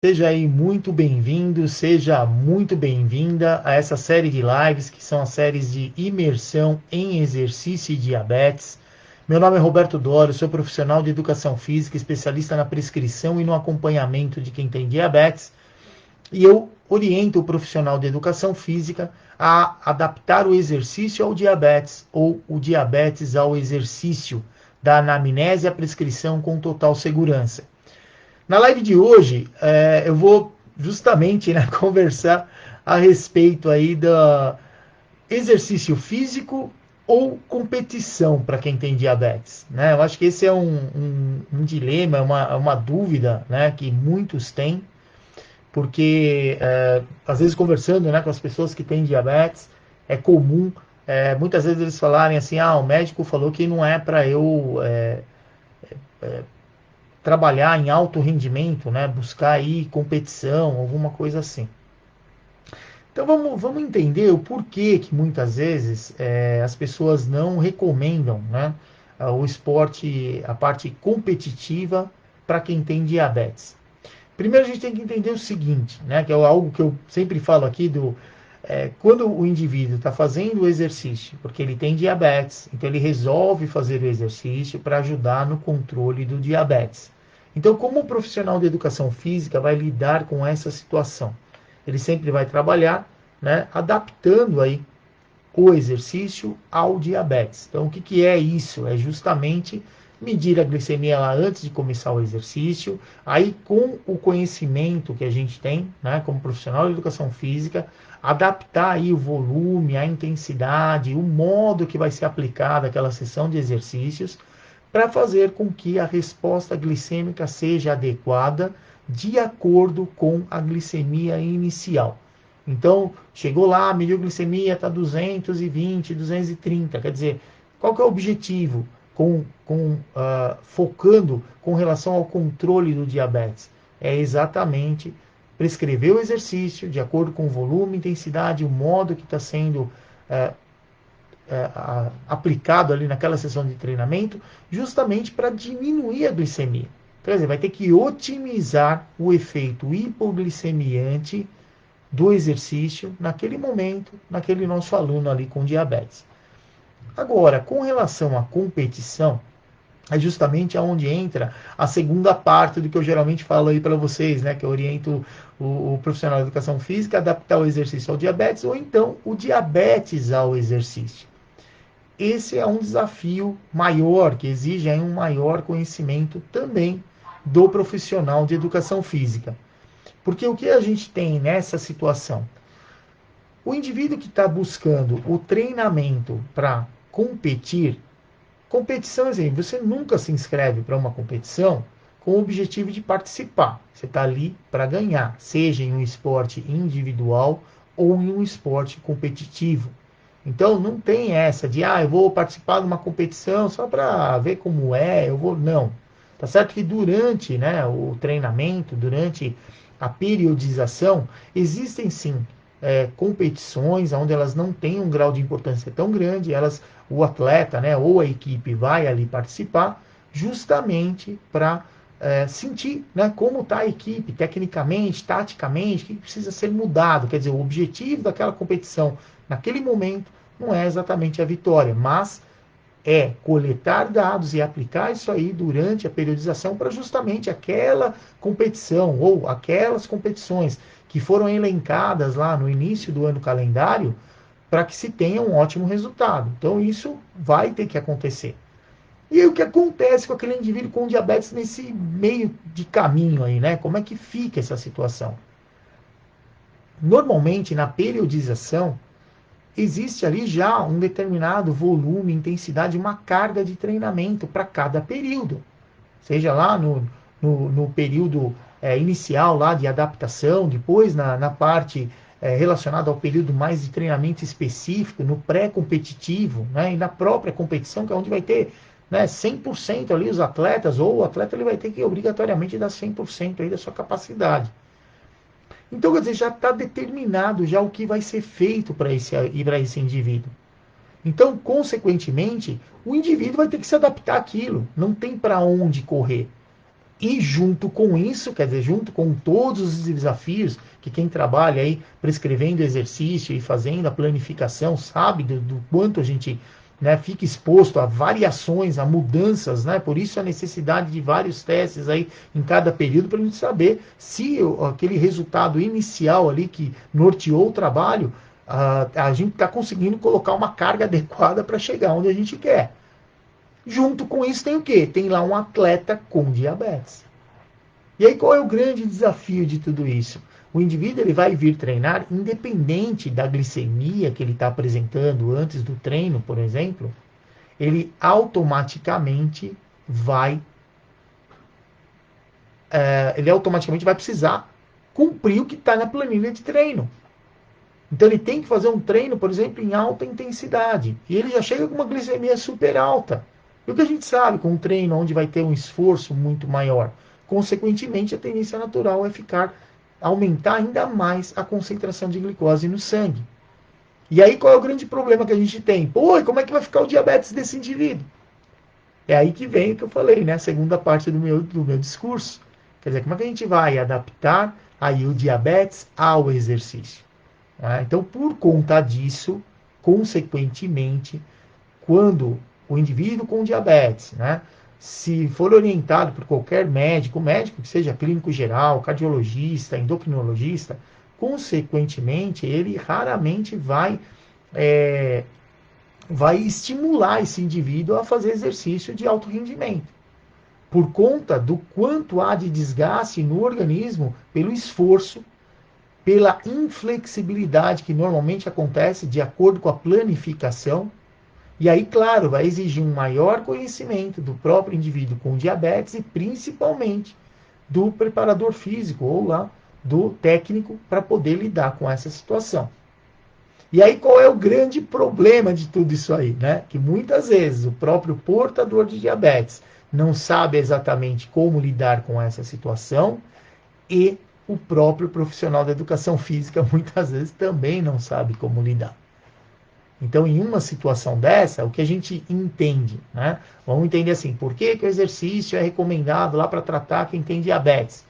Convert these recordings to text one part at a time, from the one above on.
Seja aí muito bem-vindo, seja muito bem-vinda a essa série de lives que são as séries de imersão em exercício e diabetes. Meu nome é Roberto Dório, sou profissional de educação física, especialista na prescrição e no acompanhamento de quem tem diabetes, e eu oriento o profissional de educação física a adaptar o exercício ao diabetes ou o diabetes ao exercício, da anamnese à prescrição com total segurança. Na live de hoje, eu vou justamente, né, conversar a respeito aí do exercício físico ou competição para quem tem diabetes, né? Eu acho que esse é um dilema, uma dúvida, né, que muitos têm, porque às vezes conversando, né, com as pessoas que têm diabetes, é comum, muitas vezes eles falarem assim, o médico falou que não é para eu trabalhar em alto rendimento, né? Buscar aí competição, alguma coisa assim. Então vamos entender o porquê que muitas vezes as pessoas não recomendam, né, o esporte, a parte competitiva para quem tem diabetes. Primeiro a gente tem que entender o seguinte, né, que é algo que eu sempre falo aqui quando o indivíduo está fazendo o exercício, porque ele tem diabetes, então ele resolve fazer o exercício para ajudar no controle do diabetes. Então, como o profissional de educação física vai lidar com essa situação? Ele sempre vai trabalhar, né, adaptando aí o exercício ao diabetes. Então, o que é isso? É justamente medir a glicemia lá antes de começar o exercício, aí com o conhecimento que a gente tem, né, como profissional de educação física, adaptar aí o volume, a intensidade, o modo que vai ser aplicada aquela sessão de exercícios, para fazer com que a resposta glicêmica seja adequada de acordo com a glicemia inicial. Então, chegou lá, mediu a glicemia, está 220, 230. Quer dizer, qual que é o objetivo focando com relação ao controle do diabetes? É exatamente prescrever o exercício de acordo com o volume, intensidade, o modo que está sendo uh, aplicado ali naquela sessão de treinamento, justamente para diminuir a glicemia. Então, quer dizer, vai ter que otimizar o efeito hipoglicemiante do exercício naquele momento, naquele nosso aluno ali com diabetes. Agora, com relação à competição, é justamente aonde entra a segunda parte do que eu geralmente falo aí para vocês, né? Que eu oriento o profissional de educação física a adaptar o exercício ao diabetes ou então o diabetes ao exercício. Esse é um desafio maior, que exige aí um maior conhecimento também do profissional de educação física. Porque o que a gente tem nessa situação? O indivíduo que está buscando o treinamento para competir, competição, exemplo, você nunca se inscreve para uma competição com o objetivo de participar. Você está ali para ganhar, seja em um esporte individual ou em um esporte competitivo. Então não tem essa de eu vou participar de uma competição só para ver como é, eu vou. Não. Tá certo que durante, né, o treinamento, durante a periodização, existem sim competições onde elas não têm um grau de importância tão grande, o atleta, né, ou a equipe vai ali participar justamente para sentir, né, como está a equipe, tecnicamente, taticamente, o que precisa ser mudado. Quer dizer, o objetivo daquela competição naquele momento não é exatamente a vitória, mas é coletar dados e aplicar isso aí durante a periodização para justamente aquela competição ou aquelas competições que foram elencadas lá no início do ano calendário para que se tenha um ótimo resultado. Então isso vai ter que acontecer. E aí, o que acontece com aquele indivíduo com diabetes nesse meio de caminho aí, né? Como é que fica essa situação? Normalmente, na periodização, existe ali já um determinado volume, intensidade, uma carga de treinamento para cada período. Seja lá no período inicial lá de adaptação, depois na parte relacionada ao período mais de treinamento específico, no pré-competitivo, né, e na própria competição, que é onde vai ter, né, 100% ali os atletas, ou o atleta ele vai ter que obrigatoriamente dar 100% aí da sua capacidade. Então, quer dizer, já está determinado já o que vai ser feito para esse indivíduo. Então, consequentemente, o indivíduo vai ter que se adaptar àquilo. Não tem para onde correr. E junto com isso, quer dizer, junto com todos os desafios que quem trabalha aí prescrevendo exercício e fazendo a planificação sabe do quanto a gente, né, fica exposto a variações, a mudanças, né? Por isso a necessidade de vários testes aí em cada período para a gente saber se aquele resultado inicial ali que norteou o trabalho, a gente está conseguindo colocar uma carga adequada para chegar onde a gente quer. Junto com isso tem o quê? Tem lá um atleta com diabetes. E aí qual é o grande desafio de tudo isso? O indivíduo ele vai vir treinar independente da glicemia que ele está apresentando antes do treino, por exemplo, ele automaticamente vai precisar cumprir o que está na planilha de treino. Então ele tem que fazer um treino, por exemplo, em alta intensidade. E ele já chega com uma glicemia super alta. E o que a gente sabe com um treino onde vai ter um esforço muito maior? Consequentemente, a tendência natural é aumentar ainda mais a concentração de glicose no sangue. E aí qual é o grande problema que a gente tem? Pô, e como é que vai ficar o diabetes desse indivíduo? É aí que vem o que eu falei, né? A segunda parte do meu discurso. Quer dizer, como é que a gente vai adaptar aí o diabetes ao exercício? Então, por conta disso, consequentemente, quando o indivíduo com diabetes, né, se for orientado por qualquer médico que seja clínico geral, cardiologista, endocrinologista, consequentemente, ele raramente vai estimular esse indivíduo a fazer exercício de alto rendimento, por conta do quanto há de desgaste no organismo pelo esforço, pela inflexibilidade que normalmente acontece de acordo com a planificação. E aí, claro, vai exigir um maior conhecimento do próprio indivíduo com diabetes e principalmente do preparador físico ou lá do técnico para poder lidar com essa situação. E aí qual é o grande problema de tudo isso aí, né? Que muitas vezes o próprio portador de diabetes não sabe exatamente como lidar com essa situação e o próprio profissional da educação física muitas vezes também não sabe como lidar. Então, em uma situação dessa, o que a gente entende, né? Vamos entender assim, por que o exercício é recomendado lá para tratar quem tem diabetes?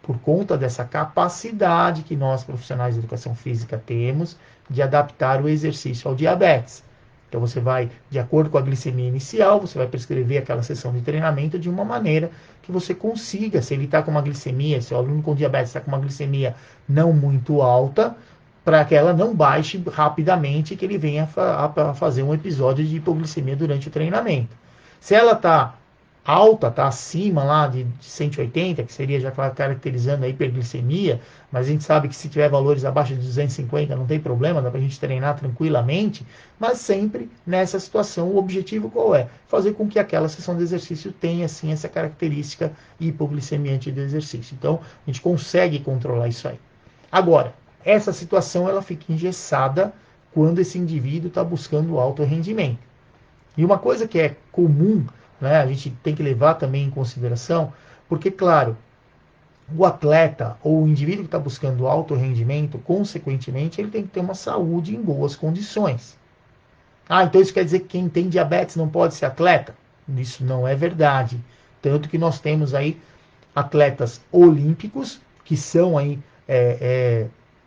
Por conta dessa capacidade que nós, profissionais de educação física, temos de adaptar o exercício ao diabetes. Então, você vai, de acordo com a glicemia inicial, você vai prescrever aquela sessão de treinamento de uma maneira que você consiga, se ele está com uma glicemia, se o aluno com diabetes está com uma glicemia não muito alta, para que ela não baixe rapidamente e que ele venha a fazer um episódio de hipoglicemia durante o treinamento. Se ela está alta, está acima lá de 180, que seria já caracterizando a hiperglicemia, mas a gente sabe que se tiver valores abaixo de 250 não tem problema, dá para a gente treinar tranquilamente, mas sempre nessa situação o objetivo qual é? Fazer com que aquela sessão de exercício tenha assim essa característica hipoglicemiante do exercício. Então a gente consegue controlar isso aí. Agora, essa situação ela fica engessada quando esse indivíduo está buscando alto rendimento. E uma coisa que é comum, né, a gente tem que levar também em consideração, porque, claro, o atleta ou o indivíduo que está buscando alto rendimento, consequentemente, ele tem que ter uma saúde em boas condições. Ah, então isso quer dizer que quem tem diabetes não pode ser atleta? Isso não é verdade. Tanto que nós temos aí atletas olímpicos que são aí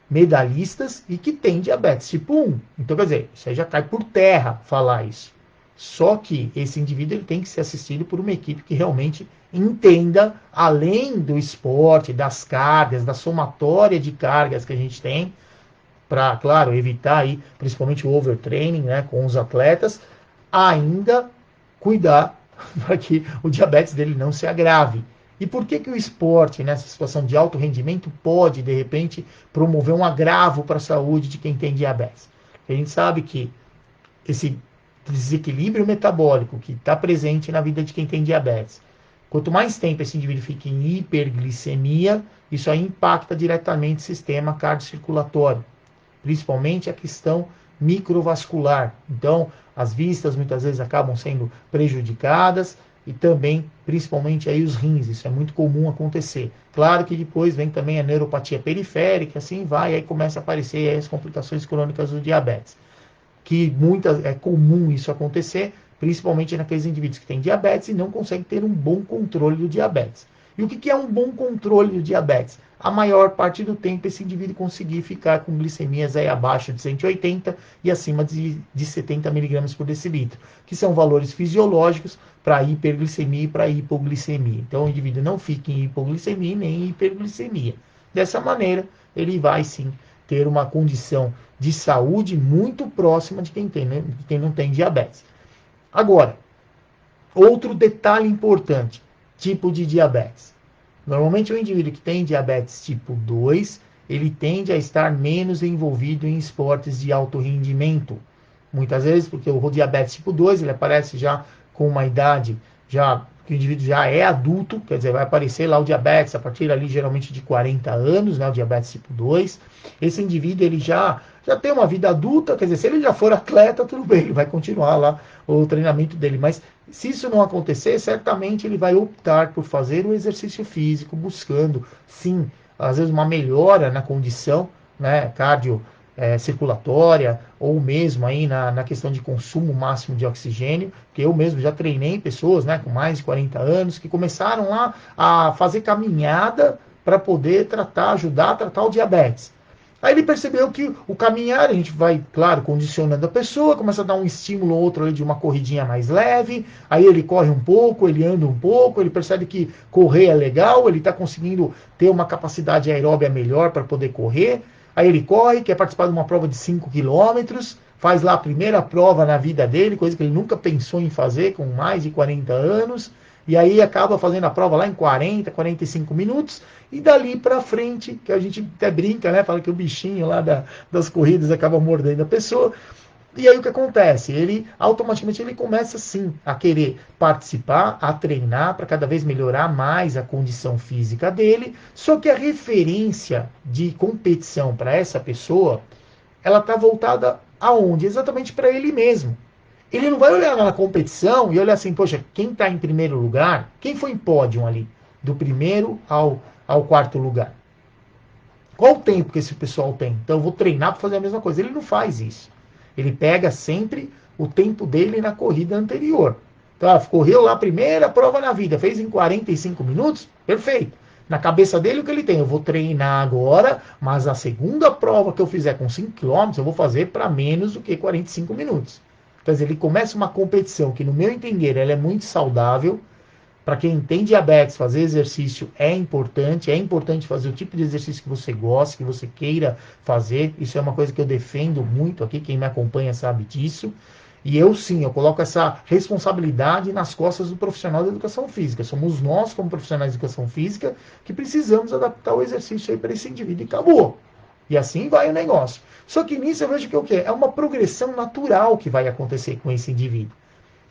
medalhistas e que têm diabetes tipo 1. Então, quer dizer, isso aí já cai por terra falar isso. Só que esse indivíduo ele tem que ser assistido por uma equipe que realmente entenda, além do esporte, das cargas, da somatória de cargas que a gente tem, para, claro, evitar aí, principalmente o overtraining, né, com os atletas, ainda cuidar para que o diabetes dele não se agrave. E por que o esporte, nessa situação de alto rendimento, pode, de repente, promover um agravo para a saúde de quem tem diabetes? A gente sabe que esse desequilíbrio metabólico que está presente na vida de quem tem diabetes, quanto mais tempo esse indivíduo fica em hiperglicemia, isso aí impacta diretamente o sistema cardiocirculatório, principalmente a questão microvascular. Então, as vistas muitas vezes acabam sendo prejudicadas e também, principalmente aí os rins, isso é muito comum acontecer. Claro que depois vem também a neuropatia periférica, assim vai, aí começa a aparecer aí as complicações crônicas do diabetes. Que é comum isso acontecer, principalmente naqueles indivíduos que têm diabetes e não conseguem ter um bom controle do diabetes. E o que é um bom controle do diabetes? A maior parte do tempo esse indivíduo conseguir ficar com glicemias aí abaixo de 180 e acima de 70 miligramas por decilitro, que são valores fisiológicos para hiperglicemia e para hipoglicemia. Então o indivíduo não fica em hipoglicemia nem em hiperglicemia. Dessa maneira, ele vai sim ter uma condição de saúde muito próxima de quem tem, né? De quem não tem diabetes. Agora, outro detalhe importante, tipo de diabetes. Normalmente o indivíduo que tem diabetes tipo 2, ele tende a estar menos envolvido em esportes de alto rendimento. Muitas vezes porque o diabetes tipo 2, ele aparece já com uma idade, já que o indivíduo já é adulto, quer dizer, vai aparecer lá o diabetes a partir ali geralmente de 40 anos, né, o diabetes tipo 2. Esse indivíduo ele já tem uma vida adulta, quer dizer, se ele já for atleta, tudo bem, ele vai continuar lá o treinamento dele, mas se isso não acontecer, certamente ele vai optar por fazer o exercício físico, buscando, sim, às vezes uma melhora na condição, né, circulatória, ou mesmo aí na questão de consumo máximo de oxigênio, que eu mesmo já treinei pessoas, né, com mais de 40 anos, que começaram lá a fazer caminhada para poder ajudar a tratar o diabetes. Aí ele percebeu que o caminhar, a gente vai, claro, condicionando a pessoa, começa a dar um estímulo ou outro ali de uma corridinha mais leve, aí ele corre um pouco, ele anda um pouco, ele percebe que correr é legal, ele está conseguindo ter uma capacidade aeróbia melhor para poder correr, aí ele corre, quer participar de uma prova de 5 quilômetros, faz lá a primeira prova na vida dele, coisa que ele nunca pensou em fazer com mais de 40 anos, e aí acaba fazendo a prova lá em 40, 45 minutos, e dali para frente, que a gente até brinca, né? Fala que o bichinho lá das corridas acaba mordendo a pessoa. E aí o que acontece? Ele automaticamente ele começa sim a querer participar, a treinar para cada vez melhorar mais a condição física dele. Só que a referência de competição para essa pessoa, ela está voltada aonde? Exatamente para ele mesmo. Ele não vai olhar na competição e olhar assim, poxa, quem está em primeiro lugar, quem foi em pódio ali, do primeiro ao quarto lugar? Qual o tempo que esse pessoal tem? Então eu vou treinar para fazer a mesma coisa. Ele não faz isso. Ele pega sempre o tempo dele na corrida anterior. Então, correu lá a primeira prova na vida, fez em 45 minutos, perfeito. Na cabeça dele o que ele tem? Eu vou treinar agora, mas a segunda prova que eu fizer com 5 quilômetros, eu vou fazer para menos do que 45 minutos. Quer dizer, ele começa uma competição que, no meu entender, ela é muito saudável. Para quem tem diabetes, fazer exercício é importante fazer o tipo de exercício que você gosta, que você queira fazer. Isso é uma coisa que eu defendo muito aqui, quem me acompanha sabe disso. E eu sim, eu coloco essa responsabilidade nas costas do profissional da educação física. Somos nós, como profissionais de educação física, que precisamos adaptar o exercício aí para esse indivíduo e acabou. E assim vai o negócio. Só que nisso eu vejo que o quê? É uma progressão natural que vai acontecer com esse indivíduo.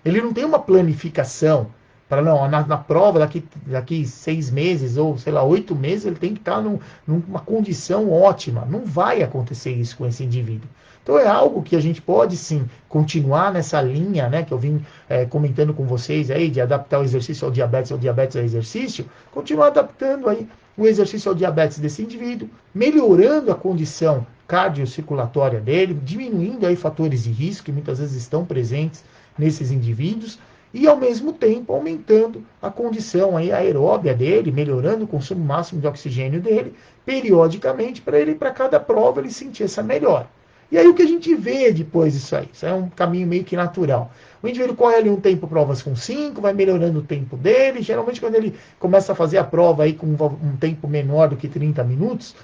Ele não tem uma planificação para não, na prova daqui 6 meses ou sei lá 8 meses ele tem que estar numa condição ótima. Não vai acontecer isso com esse indivíduo. Então é algo que a gente pode sim continuar nessa linha, né, que eu vim comentando com vocês aí de adaptar o exercício ao diabetes ao exercício, continuar adaptando aí o exercício ao diabetes desse indivíduo, melhorando a condição cardiocirculatória dele, diminuindo aí fatores de risco que muitas vezes estão presentes nesses indivíduos e ao mesmo tempo aumentando a condição aí aeróbia dele, melhorando o consumo máximo de oxigênio dele, periodicamente para ele, para cada prova ele sentir essa melhora. E aí o que a gente vê depois disso aí? Isso é um caminho meio que natural. O indivíduo corre ali um tempo provas com 5, vai melhorando o tempo dele. Geralmente quando ele começa a fazer a prova aí com um tempo menor do que 30 minutos,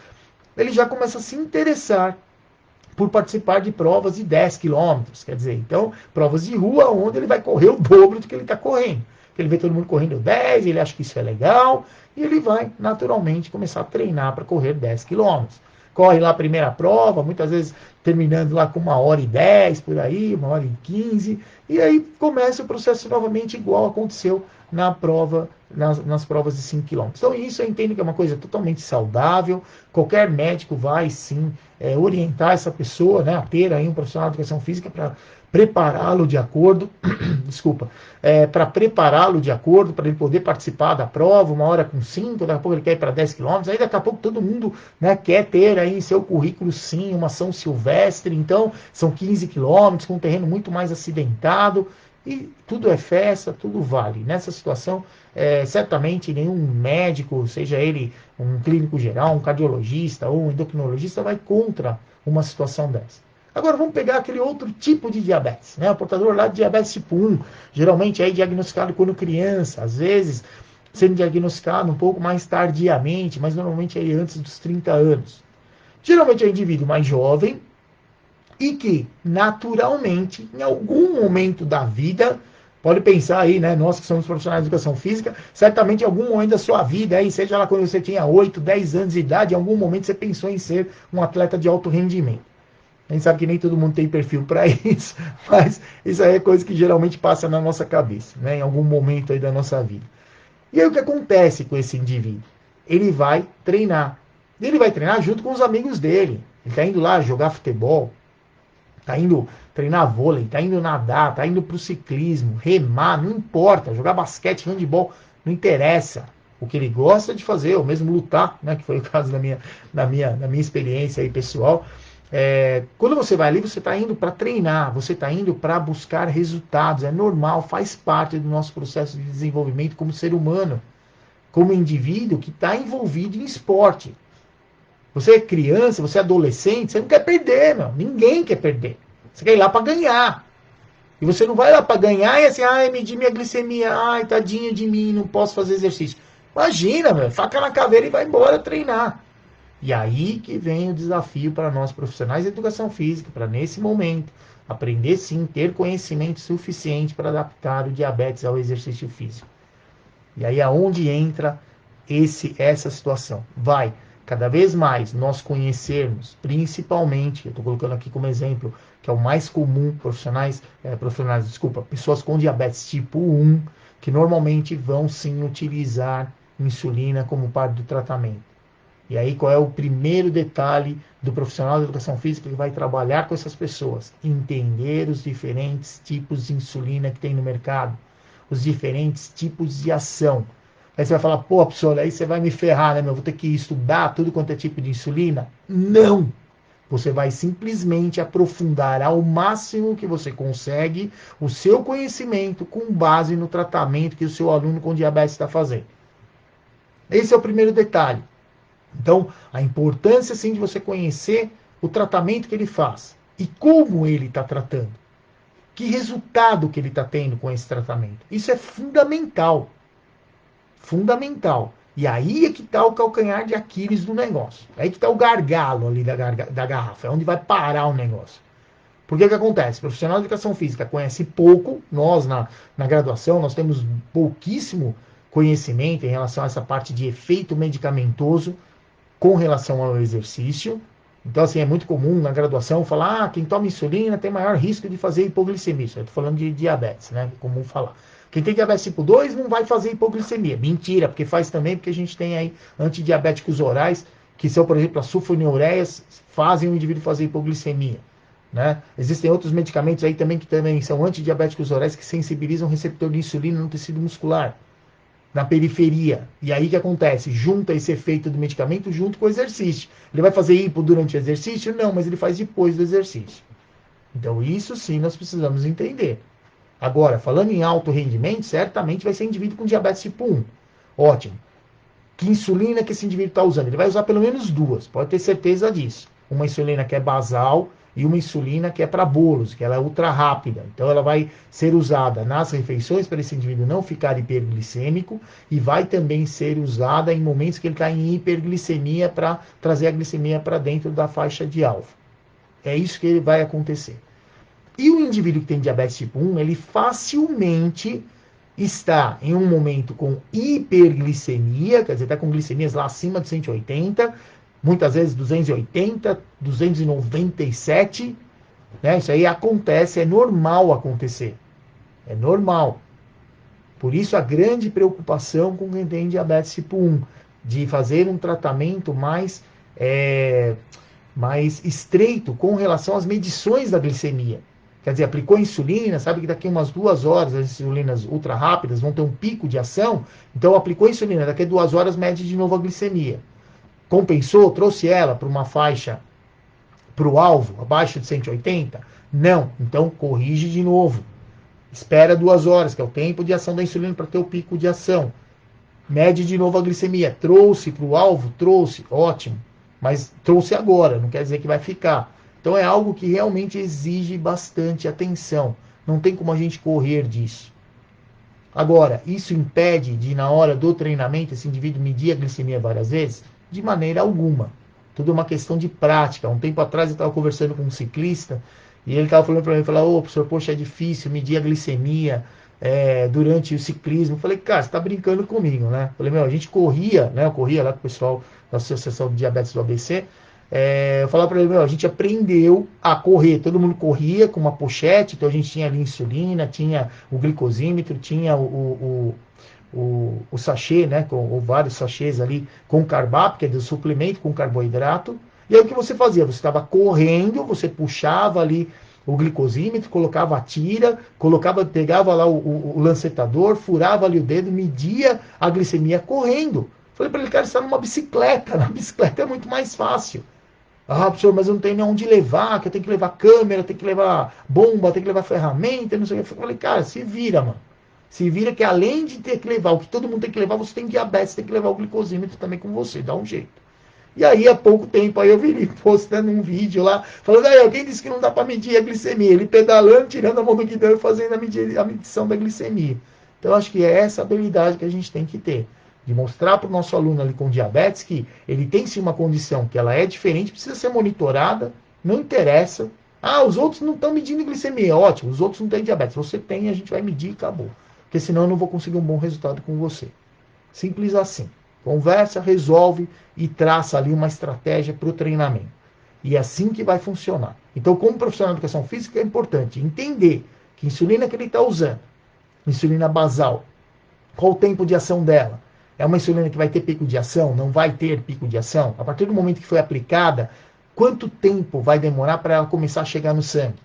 ele já começa a se interessar por participar de provas de 10 quilômetros. Quer dizer, então, provas de rua onde ele vai correr o dobro do que ele está correndo. Ele vê todo mundo correndo 10, ele acha que isso é legal, e ele vai, naturalmente, começar a treinar para correr 10 quilômetros. Corre lá a primeira prova, muitas vezes terminando lá com 1h10, por aí, 1h15, e aí começa o processo novamente igual aconteceu na prova, nas provas de 5 quilômetros. Então isso eu entendo que é uma coisa totalmente saudável, qualquer médico vai sim orientar essa pessoa, né, a ter aí um profissional de educação física para prepará-lo de acordo, desculpa, para prepará-lo de acordo, para ele poder participar da prova, 1h com 5, daqui a pouco ele quer ir para 10 quilômetros, aí daqui a pouco todo mundo, né, quer ter aí em seu currículo sim uma São Silvestre, então são 15 quilômetros com um terreno muito mais acidentado. E tudo é festa, tudo vale. Nessa situação, certamente nenhum médico, seja ele um clínico geral, um cardiologista ou um endocrinologista, vai contra uma situação dessa. Agora vamos pegar aquele outro tipo de diabetes, né? O portador lá de diabetes tipo 1, geralmente é diagnosticado quando criança, às vezes sendo diagnosticado um pouco mais tardiamente, mas normalmente é antes dos 30 anos. Geralmente é um indivíduo mais jovem e que, naturalmente, em algum momento da vida, pode pensar aí, né, nós que somos profissionais de educação física, certamente em algum momento da sua vida, aí, seja lá quando você tinha 8, 10 anos de idade, em algum momento você pensou em ser um atleta de alto rendimento. A gente sabe que nem todo mundo tem perfil para isso, mas isso aí é coisa que geralmente passa na nossa cabeça, né, em algum momento aí da nossa vida. E aí o que acontece com esse indivíduo? Ele vai treinar. Ele vai treinar junto com os amigos dele. Ele está indo lá jogar futebol, está indo treinar vôlei, está indo nadar, está indo para o ciclismo, remar, não importa, jogar basquete, handebol, não interessa. O que ele gosta de fazer, ou mesmo lutar, né, que foi o caso da minha experiência aí pessoal. Quando você vai ali, você está indo para treinar, você está indo para buscar resultados, é normal, faz parte do nosso processo de desenvolvimento como ser humano, como indivíduo que está envolvido em esporte. Você é criança, você é adolescente, você não quer perder, meu. Ninguém quer perder. Você quer ir lá para ganhar. E você não vai lá para ganhar e assim, ai, medir minha glicemia, ai, tadinho de mim, não posso fazer exercício. Imagina, meu, faca na caveira e vai embora treinar. E aí que vem o desafio para nós profissionais de educação física, para nesse momento, aprender sim, ter conhecimento suficiente para adaptar o diabetes ao exercício físico. E aí aonde entra essa situação? Vai cada vez mais nós conhecermos, principalmente, eu estou colocando aqui como exemplo, que é o mais comum, pessoas com diabetes tipo 1, que normalmente vão sim utilizar insulina como parte do tratamento. E aí qual é o primeiro detalhe do profissional de educação física que vai trabalhar com essas pessoas? Entender os diferentes tipos de insulina que tem no mercado, os diferentes tipos de ação. Aí você vai falar, pô, professor, aí você vai me ferrar, né, meu? Vou ter que estudar tudo quanto é tipo de insulina? Não! Você vai simplesmente aprofundar ao máximo que você consegue o seu conhecimento com base no tratamento que o seu aluno com diabetes está fazendo. Esse é o primeiro detalhe. Então, a importância, sim, de você conhecer o tratamento que ele faz e como ele está tratando. Que resultado que ele está tendo com esse tratamento. Isso é fundamental. Fundamental. E aí é que está o calcanhar de Aquiles do negócio. Aí que está o gargalo ali da garrafa. É onde vai parar o negócio. Porque o que acontece? O profissional de educação física conhece pouco. Nós, na graduação, nós temos pouquíssimo conhecimento em relação a essa parte de efeito medicamentoso com relação ao exercício. Então, assim, é muito comum na graduação falar, quem toma insulina tem maior risco de fazer hipoglicemia. Isso eu estou falando de diabetes, né? É comum falar. Quem tem diabetes tipo 2 não vai fazer hipoglicemia. Mentira, porque faz também, porque a gente tem aí antidiabéticos orais, que são, por exemplo, as sulfonilureias, fazem o indivíduo fazer hipoglicemia. Né? Existem outros medicamentos aí também que também são antidiabéticos orais que sensibilizam o receptor de insulina no tecido muscular, na periferia. E aí o que acontece? Junta esse efeito do medicamento junto com o exercício. Ele vai fazer hipo durante o exercício? Não, mas ele faz depois do exercício. Então isso sim nós precisamos entender. Agora, falando em alto rendimento, certamente vai ser indivíduo com diabetes tipo 1. Ótimo. Que insulina que esse indivíduo está usando? Ele vai usar pelo menos duas, pode ter certeza disso. Uma insulina que é basal e uma insulina que é para bolos, que ela é ultra rápida. Então ela vai ser usada nas refeições para esse indivíduo não ficar hiperglicêmico e vai também ser usada em momentos que ele está em hiperglicemia para trazer a glicemia para dentro da faixa de alvo. É isso que vai acontecer. E o indivíduo que tem diabetes tipo 1, ele facilmente está em um momento com hiperglicemia, quer dizer, está com glicemias lá acima de 180, muitas vezes 280, 297, né? Isso aí acontece, é normal acontecer. É normal. Por isso a grande preocupação com quem tem diabetes tipo 1, de fazer um tratamento mais estreito com relação às medições da glicemia. Quer dizer, aplicou insulina, sabe que daqui umas 2 horas as insulinas ultra rápidas vão ter um pico de ação, então aplicou insulina, daqui a 2 horas mede de novo a glicemia. Compensou, trouxe ela para uma faixa, para o alvo, abaixo de 180? Não, então corrige de novo. espera 2 horas, que é o tempo de ação da insulina para ter o pico de ação. Mede de novo a glicemia. Trouxe para o alvo? Trouxe, ótimo. Mas trouxe agora, não quer dizer que vai ficar. Então é algo que realmente exige bastante atenção. Não tem como a gente correr disso. Agora, isso impede de, na hora do treinamento, esse indivíduo medir a glicemia várias vezes? De maneira alguma. Tudo é uma questão de prática. Um tempo atrás eu estava conversando com um ciclista e ele estava falando para mim, ô, professor, poxa, é difícil medir a glicemia durante o ciclismo. Eu falei, cara, você está brincando comigo, né? Eu falei, meu, a gente corria, né? Eu corria lá com o pessoal da Associação de Diabetes do ABC. Eu falava para ele, meu, a gente aprendeu a correr, todo mundo corria com uma pochete, então a gente tinha ali insulina, tinha o glicosímetro, tinha o sachê, né, ou vários sachês ali com carboidrato, que é do suplemento com carboidrato, e aí o que você fazia? Você estava correndo, você puxava ali o glicosímetro, colocava a tira, pegava lá o lancetador, furava ali o dedo, media a glicemia correndo. Falei para ele, cara, você está numa bicicleta, na bicicleta é muito mais fácil. Ah, professor, mas eu não tenho nem onde levar, que eu tenho que levar câmera, tenho que levar bomba, tenho que levar ferramenta, não sei o que. Eu falei, cara, se vira, mano. Se vira que além de ter que levar o que todo mundo tem que levar, você tem diabetes, tem que levar o glicosímetro também com você, dá um jeito. E aí, há pouco tempo, aí eu vi ele postando um vídeo lá, falando, aí, alguém disse que não dá para medir a glicemia. Ele pedalando, tirando a mão do guidão e fazendo a medição da glicemia. Então, eu acho que é essa habilidade que a gente tem que ter. De mostrar para o nosso aluno ali com diabetes que ele tem sim uma condição que ela é diferente, precisa ser monitorada, não interessa. Ah, os outros não estão medindo glicemia. Ótimo, os outros não têm diabetes. Você tem, a gente vai medir e acabou. Porque senão eu não vou conseguir um bom resultado com você. Simples assim. Conversa, resolve e traça ali uma estratégia para o treinamento. E é assim que vai funcionar. Então, como profissional de educação física, é importante entender que a insulina que ele está usando, insulina basal, qual o tempo de ação dela? É uma insulina que vai ter pico de ação? Não vai ter pico de ação? A partir do momento que foi aplicada, quanto tempo vai demorar para ela começar a chegar no sangue?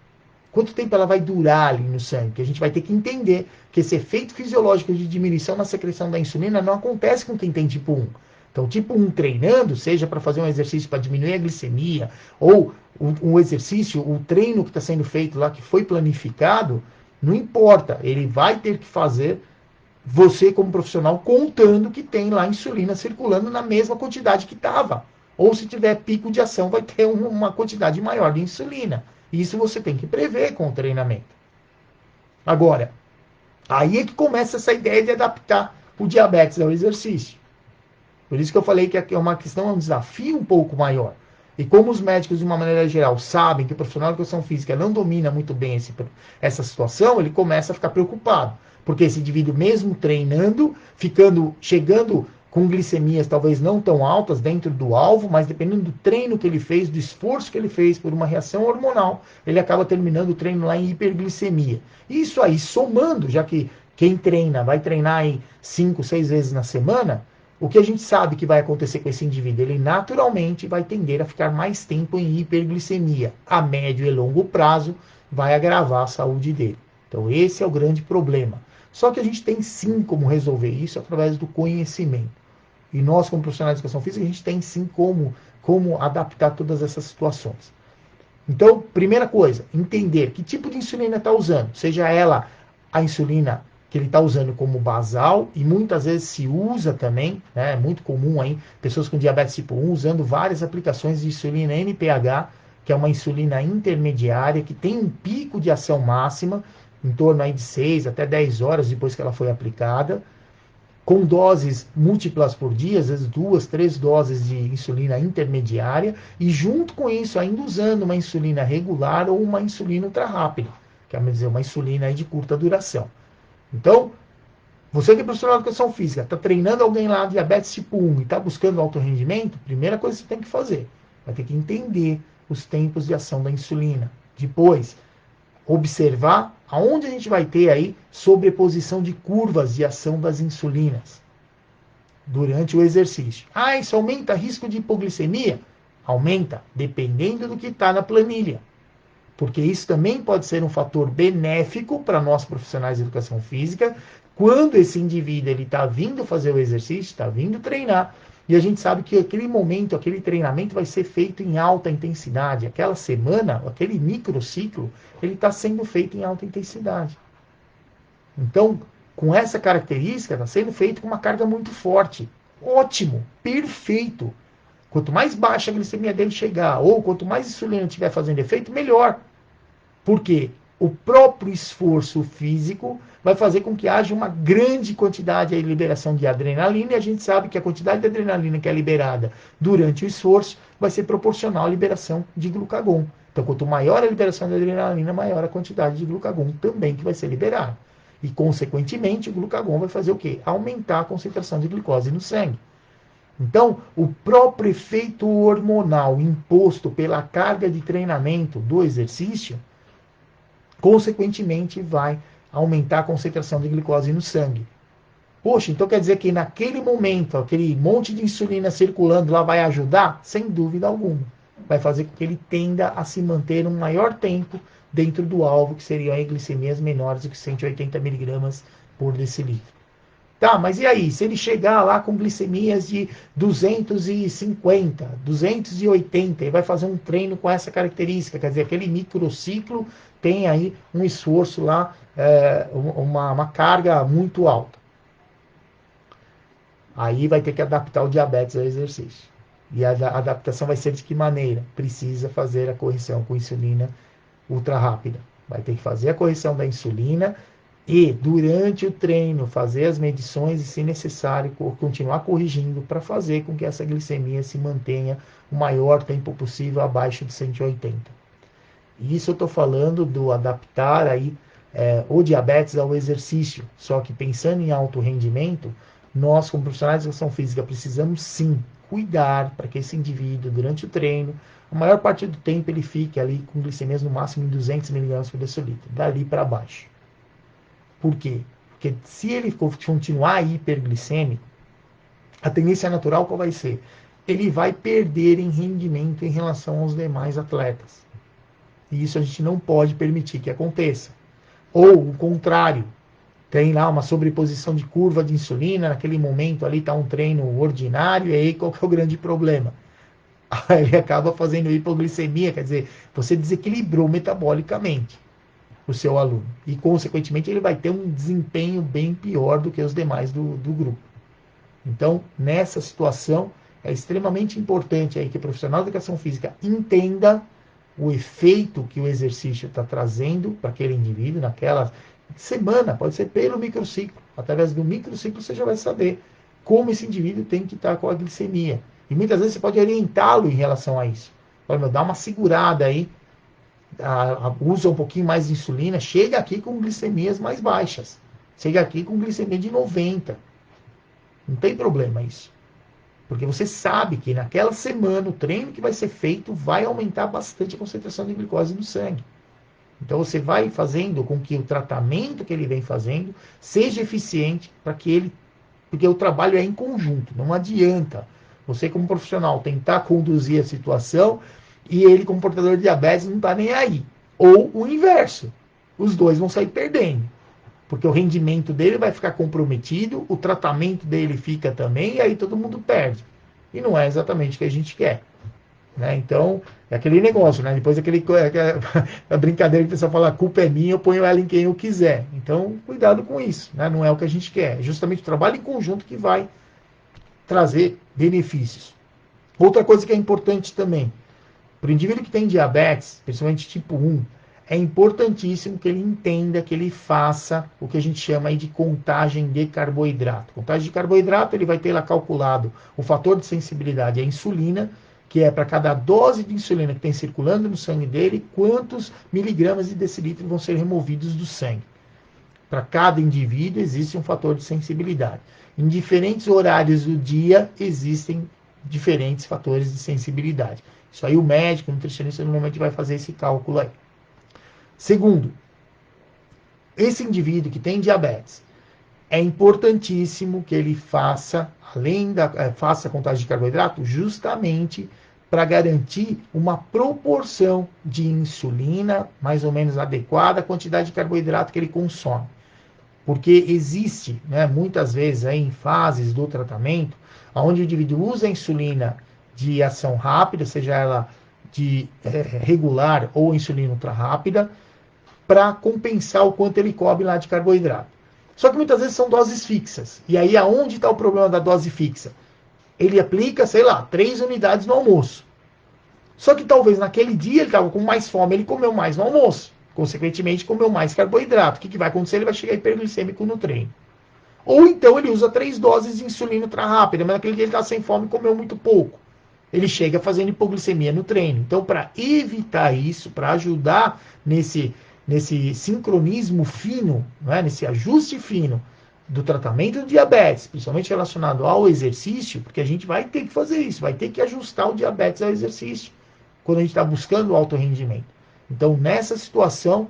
Quanto tempo ela vai durar ali no sangue? Que a gente vai ter que entender que esse efeito fisiológico de diminuição na secreção da insulina não acontece com quem tem tipo 1. Então, tipo 1 treinando, seja para fazer um exercício para diminuir a glicemia, ou um exercício, o treino que está sendo feito lá, que foi planificado, não importa, ele vai ter que fazer você como profissional contando que tem lá insulina circulando na mesma quantidade que estava. Ou se tiver pico de ação, vai ter uma quantidade maior de insulina. Isso você tem que prever com o treinamento. Agora, aí é que começa essa ideia de adaptar o diabetes ao exercício. Por isso que eu falei que é uma questão, é um desafio um pouco maior. E como os médicos, de uma maneira geral, sabem que o profissional de educação física não domina muito bem essa situação, ele começa a ficar preocupado. Porque esse indivíduo, mesmo treinando, chegando com glicemias talvez não tão altas dentro do alvo, mas dependendo do treino que ele fez, do esforço que ele fez por uma reação hormonal, ele acaba terminando o treino lá em hiperglicemia. Isso aí, somando, já que quem treina vai treinar aí 5, 6 vezes na semana, o que a gente sabe que vai acontecer com esse indivíduo? Ele naturalmente vai tender a ficar mais tempo em hiperglicemia. A médio e longo prazo vai agravar a saúde dele. Então esse é o grande problema. Só que a gente tem sim como resolver isso através do conhecimento. E nós, como profissionais de educação física, a gente tem sim como adaptar todas essas situações. Então, primeira coisa, entender que tipo de insulina está usando. Seja ela a insulina que ele está usando como basal, e muitas vezes se usa também, né, é muito comum aí, pessoas com diabetes tipo 1 usando várias aplicações de insulina NPH, que é uma insulina intermediária, que tem um pico de ação máxima, em torno aí de 6 até 10 horas depois que ela foi aplicada, com doses múltiplas por dia, às vezes 2, 3 doses de insulina intermediária, e junto com isso ainda usando uma insulina regular ou uma insulina ultra rápida, quer dizer, uma insulina aí de curta duração. Então, você que é profissional de educação física, está treinando alguém lá, diabetes tipo 1, e está buscando alto rendimento, primeira coisa que você tem que fazer, vai ter que entender os tempos de ação da insulina. Depois, observar aonde a gente vai ter aí sobreposição de curvas de ação das insulinas durante o exercício. Ah, isso aumenta risco de hipoglicemia? Aumenta, dependendo do que está na planilha. Porque isso também pode ser um fator benéfico para nós profissionais de educação física, quando esse indivíduo está vindo fazer o exercício, está vindo treinar, e a gente sabe que aquele momento, aquele treinamento vai ser feito em alta intensidade. Aquela semana, aquele microciclo, ele está sendo feito em alta intensidade. Então, com essa característica, está sendo feito com uma carga muito forte. Ótimo, perfeito. Quanto mais baixa a glicemia dele chegar, ou quanto mais insulina estiver fazendo efeito, melhor. Por quê? O próprio esforço físico vai fazer com que haja uma grande quantidade de liberação de adrenalina, e a gente sabe que a quantidade de adrenalina que é liberada durante o esforço vai ser proporcional à liberação de glucagon. Então, quanto maior a liberação de adrenalina, maior a quantidade de glucagon também que vai ser liberada. E, consequentemente, o glucagon vai fazer o quê? Aumentar a concentração de glicose no sangue. Então, o próprio efeito hormonal imposto pela carga de treinamento do exercício, consequentemente, vai aumentar a concentração de glicose no sangue. Poxa, então quer dizer que naquele momento, aquele monte de insulina circulando lá vai ajudar? Sem dúvida alguma. Vai fazer com que ele tenda a se manter um maior tempo dentro do alvo, que seriam aí glicemias menores do que 180 miligramas por decilitro. Tá, mas e aí? Se ele chegar lá com glicemias de 250, 280, ele vai fazer um treino com essa característica, quer dizer, aquele microciclo tem aí um esforço lá, uma carga muito alta. Aí vai ter que adaptar o diabetes ao exercício. E a adaptação vai ser de que maneira? Precisa fazer a correção com insulina ultra rápida. Vai ter que fazer a correção da insulina e, durante o treino, fazer as medições e, se necessário, continuar corrigindo para fazer com que essa glicemia se mantenha o maior tempo possível abaixo de 180. E isso eu estou falando do adaptar aí, o diabetes ao exercício. Só que pensando em alto rendimento, nós, como profissionais de educação física, precisamos sim cuidar para que esse indivíduo, durante o treino, a maior parte do tempo ele fique ali com glicemias no máximo em 200 mg por decilitro, dali para baixo. Por quê? Porque se ele continuar hiperglicêmico, a tendência natural qual vai ser? Ele vai perder em rendimento em relação aos demais atletas. E isso a gente não pode permitir que aconteça. Ou o contrário, tem lá uma sobreposição de curva de insulina, naquele momento ali está um treino ordinário, e aí qual que é o grande problema? Aí ele acaba fazendo hipoglicemia, quer dizer, você desequilibrou metabolicamente o seu aluno. E, consequentemente, ele vai ter um desempenho bem pior do que os demais do grupo. Então, nessa situação, é extremamente importante aí que o profissional de educação física entenda o efeito que o exercício está trazendo para aquele indivíduo naquela semana, pode ser pelo microciclo. Através do microciclo você já vai saber como esse indivíduo tem que estar com a glicemia. E muitas vezes você pode orientá-lo em relação a isso. Pode dar uma segurada aí, usa um pouquinho mais de insulina, chega aqui com glicemias mais baixas. Chega aqui com glicemia de 90. Não tem problema isso. Porque você sabe que naquela semana o treino que vai ser feito vai aumentar bastante a concentração de glicose no sangue. Então você vai fazendo com que o tratamento que ele vem fazendo seja eficiente para que ele... Porque o trabalho é em conjunto, não adianta você como profissional tentar conduzir a situação e ele como portador de diabetes não está nem aí. Ou o inverso, os dois vão sair perdendo. Porque o rendimento dele vai ficar comprometido, o tratamento dele fica também, e aí todo mundo perde. E não é exatamente o que a gente quer. Né? Então, é aquele negócio, né? Depois a brincadeira que o pessoal fala, a culpa é minha, eu ponho ela em quem eu quiser. Então, cuidado com isso, né? Não é o que a gente quer. É justamente o trabalho em conjunto que vai trazer benefícios. Outra coisa que é importante também, para o indivíduo que tem diabetes, principalmente tipo 1, é importantíssimo que ele entenda, que ele faça o que a gente chama aí de contagem de carboidrato. Contagem de carboidrato, ele vai ter lá calculado o fator de sensibilidade à insulina, que é para cada dose de insulina que tem circulando no sangue dele, quantos miligramas de decilitro vão ser removidos do sangue. Para cada indivíduo existe um fator de sensibilidade. Em diferentes horários do dia existem diferentes fatores de sensibilidade. Isso aí o médico, o nutricionista, normalmente vai fazer esse cálculo aí. Segundo, esse indivíduo que tem diabetes, é importantíssimo que ele faça, faça a contagem de carboidrato justamente para garantir uma proporção de insulina mais ou menos adequada à quantidade de carboidrato que ele consome. Porque existe, né, muitas vezes aí, em fases do tratamento, onde o indivíduo usa a insulina de ação rápida, seja ela de regular ou insulina ultra rápida, para compensar o quanto ele come lá de carboidrato. Só que muitas vezes são doses fixas. E aí aonde está o problema da dose fixa? Ele aplica, sei lá, 3 unidades no almoço. Só que talvez naquele dia ele estava com mais fome, ele comeu mais no almoço. Consequentemente, comeu mais carboidrato. O que vai acontecer? Ele vai chegar hiperglicêmico no treino. Ou então ele usa 3 doses de insulina ultra rápida, mas naquele dia ele está sem fome e comeu muito pouco. Ele chega fazendo hipoglicemia no treino. Então, para evitar isso, para ajudar nesse sincronismo fino, né, nesse ajuste fino do tratamento do diabetes, principalmente relacionado ao exercício, porque a gente vai ter que fazer isso, vai ter que ajustar o diabetes ao exercício, quando a gente está buscando o alto rendimento. Então, nessa situação,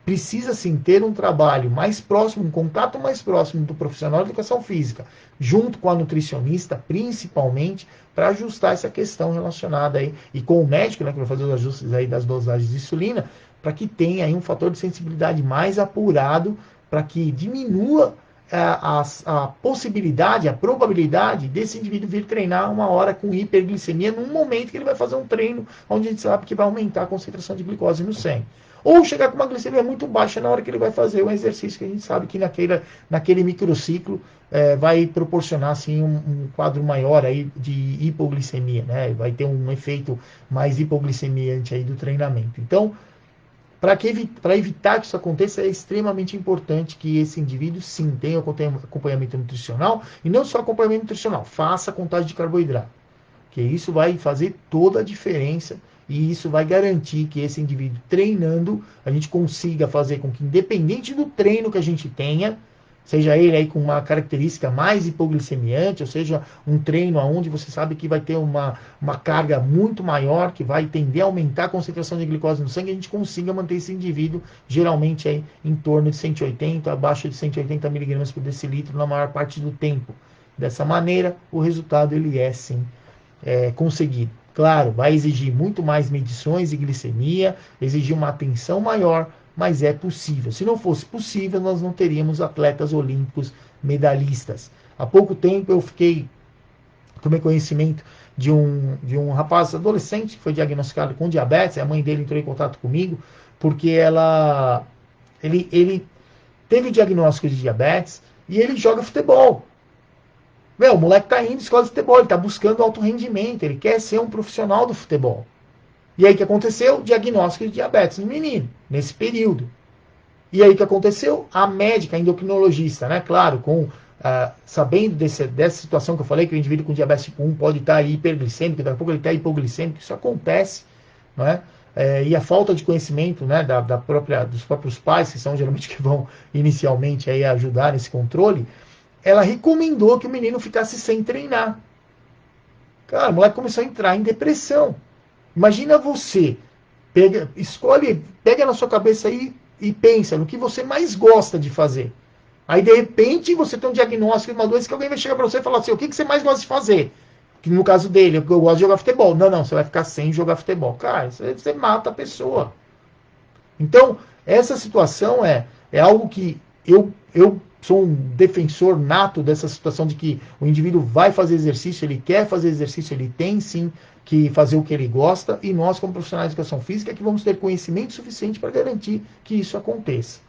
precisa sim ter um trabalho mais próximo, um contato mais próximo do profissional de educação física, junto com a nutricionista, principalmente, para ajustar essa questão relacionada aí, e com o médico, né, que vai fazer os ajustes aí das dosagens de insulina, para que tenha aí um fator de sensibilidade mais apurado, para que diminua a possibilidade, a probabilidade desse indivíduo vir treinar uma hora com hiperglicemia num momento que ele vai fazer um treino onde a gente sabe que vai aumentar a concentração de glicose no sangue. Ou chegar com uma glicemia muito baixa na hora que ele vai fazer um exercício que a gente sabe que naquele microciclo vai proporcionar assim, um quadro maior aí de hipoglicemia, né? Vai ter um efeito mais hipoglicemiante aí do treinamento. Então, para evitar que isso aconteça, é extremamente importante que esse indivíduo, sim, tenha acompanhamento nutricional, e não só acompanhamento nutricional, faça contagem de carboidrato, que isso vai fazer toda a diferença, e isso vai garantir que esse indivíduo treinando, a gente consiga fazer com que, independente do treino que a gente tenha, seja ele aí com uma característica mais hipoglicemiante, ou seja, um treino onde você sabe que vai ter uma carga muito maior, que vai tender a aumentar a concentração de glicose no sangue, a gente consiga manter esse indivíduo, geralmente aí em torno de 180, abaixo de 180 miligramas por decilitro na maior parte do tempo. Dessa maneira, o resultado ele é sim conseguido. Claro, vai exigir muito mais medições de glicemia, exigir uma atenção maior, mas é possível. Se não fosse possível, nós não teríamos atletas olímpicos medalhistas. Há pouco tempo eu tomei conhecimento de um rapaz adolescente que foi diagnosticado com diabetes, a mãe dele entrou em contato comigo, porque ele teve o diagnóstico de diabetes e ele joga futebol. O moleque tá indo em escola de futebol, ele tá buscando alto rendimento, ele quer ser um profissional do futebol. E aí o que aconteceu? Diagnóstico de diabetes no menino, nesse período. E aí o que aconteceu? A médica, a endocrinologista, né? Claro, sabendo dessa situação que eu falei, que o indivíduo com diabetes tipo 1 pode estar hiperglicêmico, daqui a pouco ele está hipoglicêmico, isso acontece, não é? E a falta de conhecimento, né, dos próprios pais, que são geralmente que vão inicialmente aí ajudar nesse controle, ela recomendou que o menino ficasse sem treinar. Cara, o moleque começou a entrar em depressão. Imagina você, pega na sua cabeça aí e pensa no que você mais gosta de fazer. Aí, de repente, você tem um diagnóstico de uma doença que alguém vai chegar para você e falar assim, o que você mais gosta de fazer? Que no caso dele, eu gosto de jogar futebol. Não, você vai ficar sem jogar futebol. Cara, você mata a pessoa. Então, essa situação é algo que eu sou um defensor nato dessa situação de que o indivíduo vai fazer exercício, ele quer fazer exercício, ele tem sim que fazer o que ele gosta, e nós, como profissionais de educação física, é que vamos ter conhecimento suficiente para garantir que isso aconteça.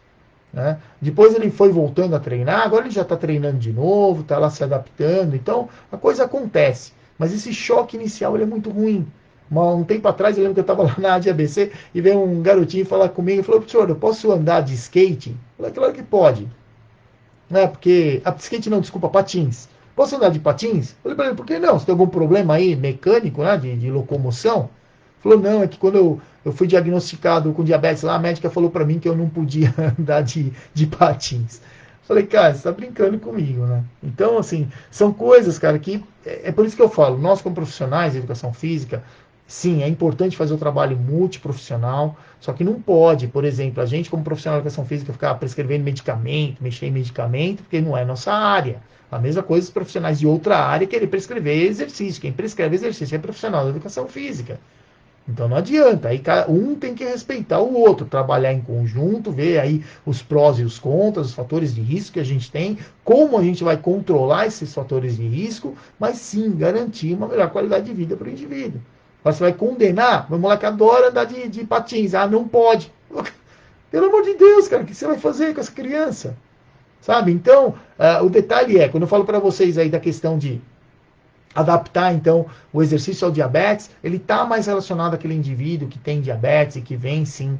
Né? Depois ele foi voltando a treinar, agora ele já está treinando de novo, está lá se adaptando, então a coisa acontece. Mas esse choque inicial ele é muito ruim. Um tempo atrás, eu lembro que eu estava lá na ADABC e veio um garotinho falar comigo e falou, senhor, eu posso andar de skate? Eu falei, claro que pode. Né? Porque, skate não, desculpa, patins. Posso andar de patins? Eu falei para ele, por que não? Você tem algum problema aí mecânico, né, de locomoção? Ele falou, não, é que quando eu fui diagnosticado com diabetes lá, a médica falou para mim que eu não podia andar de patins. Falei, cara, você está brincando comigo, né? Então, assim, são coisas, cara, que é por isso que eu falo, nós como profissionais de educação física, sim, é importante fazer o trabalho multiprofissional, só que não pode, por exemplo, a gente como profissional de educação física ficar prescrevendo medicamento, mexer em medicamento, porque não é nossa área. A mesma coisa os profissionais de outra área querer prescrever exercício. Quem prescreve exercício é profissional da educação física. Então não adianta, aí um tem que respeitar o outro, trabalhar em conjunto, ver aí os prós e os contras, os fatores de risco que a gente tem, como a gente vai controlar esses fatores de risco, mas sim garantir uma melhor qualidade de vida para o indivíduo. Mas você vai condenar, meu moleque adora andar de patins, não pode. Pelo amor de Deus, cara, o que você vai fazer com essa criança? sabe? Então, o detalhe é, quando eu falo para vocês aí da questão de adaptar, então, o exercício ao diabetes, ele está mais relacionado àquele indivíduo que tem diabetes e que vem, sim,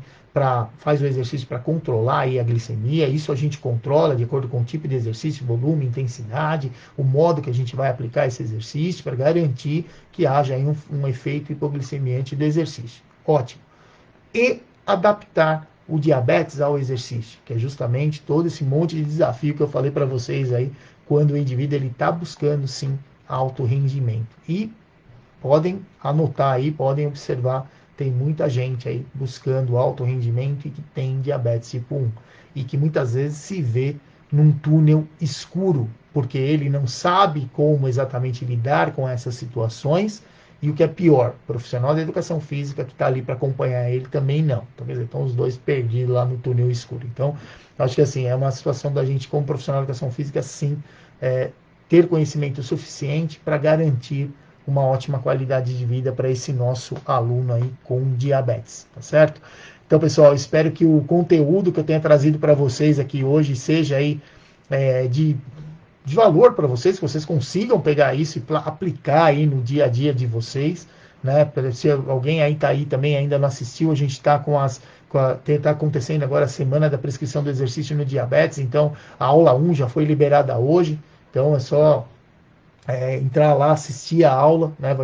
faz o exercício para controlar aí a glicemia. Isso a gente controla de acordo com o tipo de exercício, volume, intensidade, o modo que a gente vai aplicar esse exercício para garantir que haja aí um efeito hipoglicemiante do exercício. Ótimo. E adaptar o diabetes ao exercício, que é justamente todo esse monte de desafio que eu falei para vocês aí, quando o indivíduo ele está buscando, sim, alto rendimento. E podem anotar aí, podem observar, tem muita gente aí buscando alto rendimento e que tem diabetes tipo 1 e que muitas vezes se vê num túnel escuro, porque ele não sabe como exatamente lidar com essas situações. E o que é pior, o profissional da educação física que está ali para acompanhar ele também não. Então, quer dizer, estão os dois perdidos lá no túnel escuro. Então, acho que assim, é uma situação da gente, como profissional da educação física, sim, ter conhecimento suficiente para garantir uma ótima qualidade de vida para esse nosso aluno aí com diabetes, tá certo? Então, pessoal, espero que o conteúdo que eu tenha trazido para vocês aqui hoje seja aí de valor para vocês, que vocês consigam pegar isso e aplicar aí no dia a dia de vocês, né? Se alguém aí tá aí também ainda não assistiu, a gente está tá acontecendo agora a semana da prescrição do exercício no diabetes, então a aula 1 já foi liberada hoje, então é só entrar lá, assistir a aula, né?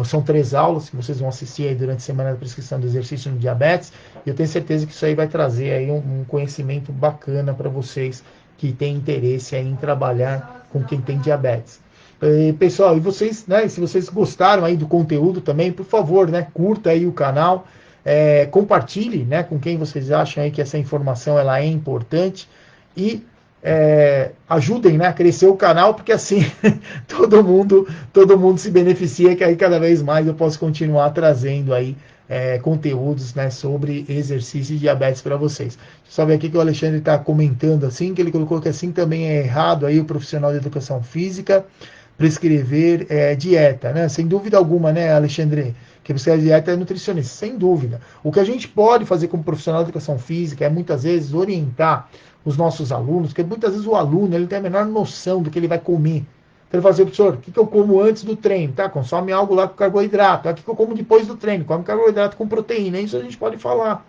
São 3 aulas que vocês vão assistir aí durante a semana da prescrição do exercício no diabetes, e eu tenho certeza que isso aí vai trazer aí um conhecimento bacana para vocês que têm interesse em trabalhar com quem tem diabetes. Pessoal, e vocês, né, se vocês gostaram aí do conteúdo também, por favor, né, curta aí o canal, compartilhe, né, com quem vocês acham aí que essa informação ela é importante e ajudem, né, a crescer o canal, porque assim todo mundo se beneficia, que aí cada vez mais eu posso continuar trazendo aí conteúdos, né, sobre exercício e diabetes para vocês. Deixa eu só ver aqui que o Alexandre está comentando assim, que ele colocou que assim também é errado aí o profissional de educação física prescrever dieta, né? Sem dúvida alguma, né, Alexandre? Que prescrever dieta é nutricionista, sem dúvida. O que a gente pode fazer como profissional de educação física é muitas vezes orientar os nossos alunos, porque muitas vezes o aluno ele tem a menor noção do que ele vai comer. Então ele fala assim, professor, o que eu como antes do treino? Tá, consome algo lá com carboidrato. O que eu como depois do treino? Come carboidrato com proteína. Isso a gente pode falar.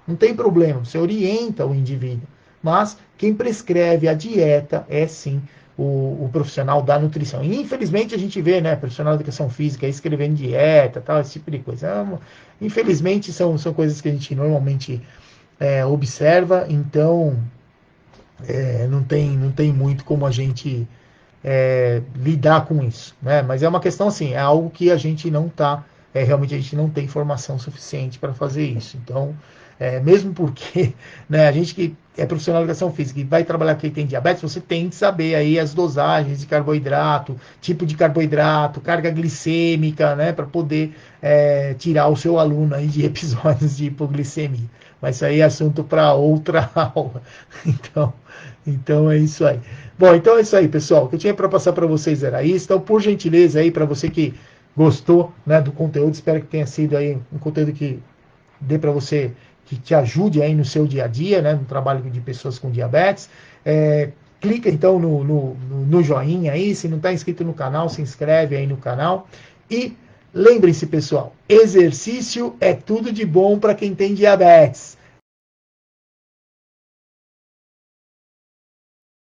Não tem problema, você orienta o indivíduo. Mas quem prescreve a dieta é sim o profissional da nutrição. E infelizmente a gente vê, né, profissional de educação física escrevendo dieta, tal, esse tipo de coisa. Infelizmente são coisas que a gente normalmente observa, então não tem muito como a gente lidar com isso, né? Mas é uma questão assim, é algo que a gente não está, realmente a gente não tem informação suficiente para fazer isso. Então, mesmo porque, né, a gente que é profissional de educação física e vai trabalhar quem tem diabetes, você tem que saber aí as dosagens de carboidrato, tipo de carboidrato, carga glicêmica, né, para poder tirar o seu aluno aí de episódios de hipoglicemia. Mas isso aí é assunto para outra aula. Então é isso aí. Bom, então é isso aí, pessoal. O que eu tinha para passar para vocês era isso. Então, por gentileza aí, para você que gostou, né, do conteúdo, espero que tenha sido aí um conteúdo que dê para você, que te ajude aí no seu dia a dia, né, no trabalho de pessoas com diabetes. Clica então no joinha aí. Se não está inscrito no canal, se inscreve aí no canal. E lembrem-se, pessoal, exercício é tudo de bom para quem tem diabetes.